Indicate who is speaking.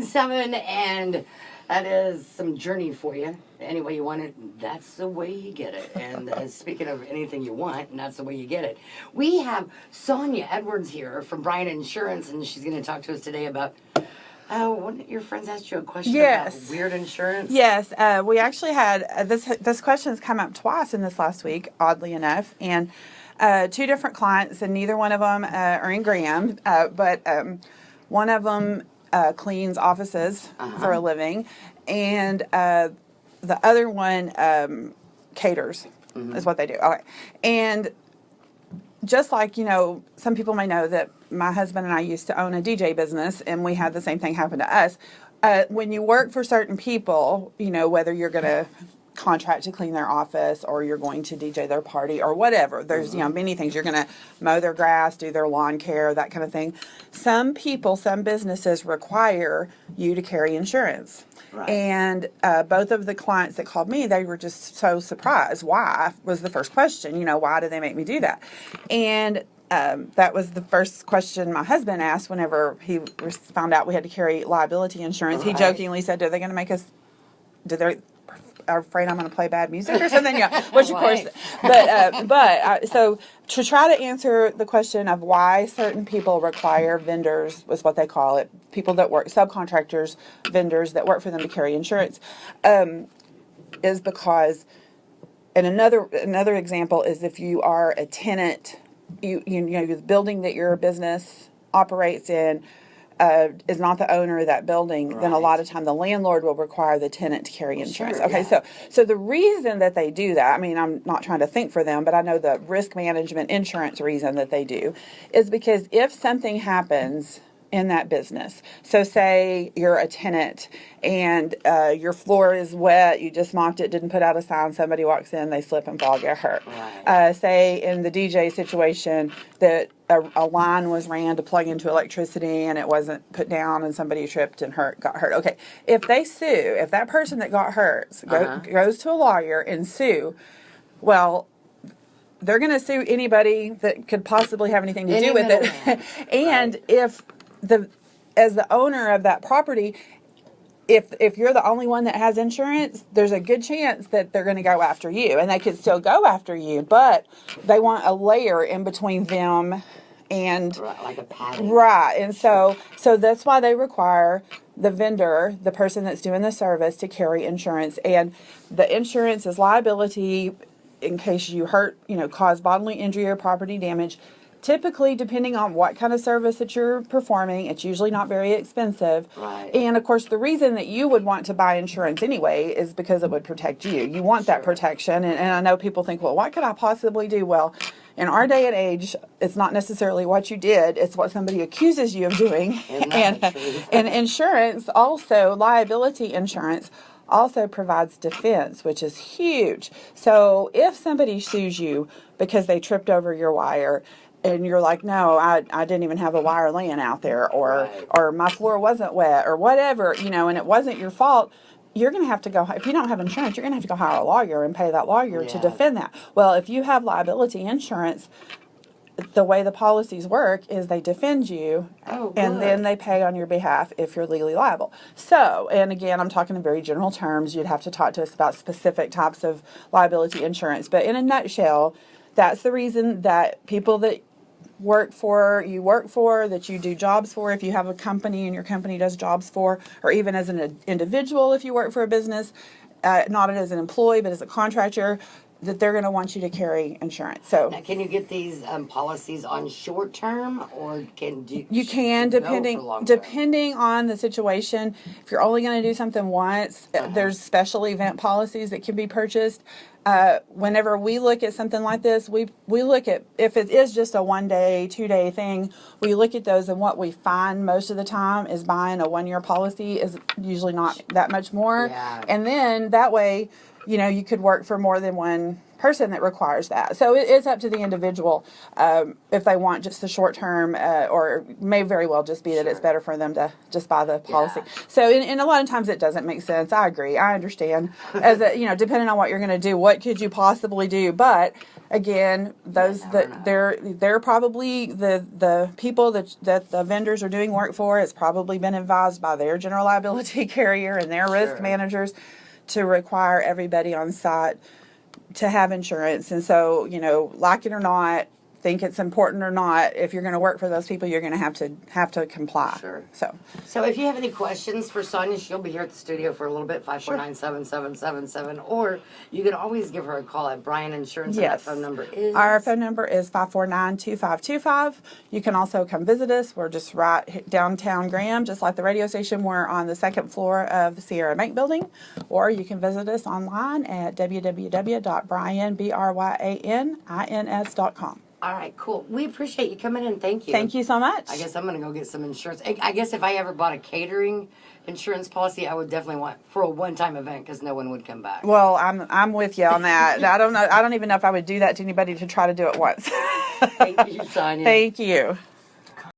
Speaker 1: 7, and that is some journey for you. Any way you want it, that's the way you get it. And speaking of anything you want, and that's the way you get it. We have Sonia Edwards here from Bryant Insurance, and she's going to talk to us today about one of your friends asked you a question about weird insurance.
Speaker 2: Yes, we actually had this question's come up twice in this last week, oddly enough, and 2 different clients, and neither one of them are in Graham, but one of them cleans offices for a living, and the other one caters is what they do. Okay, and just like, some people may know that my husband and I used to own a DJ business, and we had the same thing happen to us. When you work for certain people, whether you're going to contract to clean their office or you're going to DJ their party or whatever, there's, many things. You're going to mow their grass, do their lawn care, that kind of thing. Some businesses require you to carry insurance. Right. And both of the clients that called me, they were just so surprised. Why was the first question, why do they make me do that? And that was the first question my husband asked whenever he found out we had to carry liability insurance. Right. He jokingly said, are they going to make us, are afraid I'm going to play bad music or something? Yeah, which of course, so to try to answer the question of why certain people require vendors, was what they call it, people that work, subcontractors, vendors that work for them to carry insurance, is because, and another example is if you are a tenant, the building that your business operates in is not the owner of that building, right, then a lot of time the landlord will require the tenant to carry insurance. Sure, okay, yeah. So the reason that they do that, I'm not trying to think for them, but I know the risk management insurance reason that they do is because if something happens in that business, so say you're a tenant and your floor is wet, you just mopped it, didn't put out a sign, somebody walks in, they slip and fall, get hurt. Right. Say in the DJ situation that a line was ran to plug into electricity and it wasn't put down and somebody tripped and got hurt. Okay, if that person that got hurt goes to a lawyer and sue, well, they're going to sue anybody that could possibly have anything to do with it. And right. If as the owner of that property, if you're the only one that has insurance, there's a good chance that they're going to go after you, and they could still go after you, but they want a layer in between them and
Speaker 1: like a padding.
Speaker 2: Right, and so that's why they require the vendor, the person that's doing the service, to carry insurance, and the insurance is liability in case you hurt, cause bodily injury or property damage. Typically, depending on what kind of service that you're performing, it's usually not very expensive. Right. And, of course, the reason that you would want to buy insurance anyway is because it would protect you. You want that protection. And I know people think, well, what could I possibly do? Well, in our day and age, it's not necessarily what you did. It's what somebody accuses you of doing. And insurance also, liability insurance, also provides defense, which is huge. So if somebody sues you because they tripped over your wire, and you're like, no, I didn't even have a wire laying out there, or my floor wasn't wet, or whatever, and it wasn't your fault, you're going to have to go, if you don't have insurance, you're going to have to go hire a lawyer and pay that lawyer to defend that. Well, if you have liability insurance, the way the policies work is they defend you, and then they pay on your behalf if you're legally liable. So, and again, I'm talking in very general terms. You'd have to talk to us about specific types of liability insurance. But in a nutshell, that's the reason that people that work for, that you do jobs for, if you have a company and your company does jobs for, or even as an individual if you work for a business, not as an employee but as a contractor, that they're going to want you to carry insurance. So
Speaker 1: now, can you get these policies on short term, or
Speaker 2: you can depending on the situation. If you're only going to do something once, there's special event policies that can be purchased. Whenever we look at something like this, we look at, if it is just a 1-day, 2-day thing, we look at those, and what we find most of the time is buying a 1-year policy is usually not that much more. Yeah. And then that way, you could work for more than one person that requires that. So it's up to the individual if they want just the short term, or may very well just be that it's better for them to just buy the policy.
Speaker 1: Yeah.
Speaker 2: So in a lot of times it doesn't make sense. I agree. I understand. As a, depending on what you're going to do, what could you possibly do? But again, those that they're probably the people that the vendors are doing work for. It's probably been advised by their general liability carrier and their risk managers to require everybody on site to have insurance. And so, like it or not, think it's important or not, if you're going to work for those people, you're going to have to comply.
Speaker 1: Sure.
Speaker 2: So
Speaker 1: if you have any questions for Sonia, she'll be here at the studio for a little bit, 549-7777, or you can always give her a call at Bryan Insurance.
Speaker 2: Yes.
Speaker 1: And that phone number is?
Speaker 2: Our phone number is 549-2525. You can also come visit us. We're just right downtown Graham, just like the radio station. We're on the second floor of the Sierra Bank building, or you can visit us online at www.bryanins.com.
Speaker 1: All right, cool. We appreciate you coming in. Thank you.
Speaker 2: Thank you so much.
Speaker 1: I guess I'm going to go get some insurance. I guess if I ever bought a catering insurance policy, I would definitely want for a one-time event because no one would come back.
Speaker 2: Well, I'm with you on that. I don't know. I don't even know if I would do that to anybody to try to do it once.
Speaker 1: Thank you, Sonia.
Speaker 2: Thank you.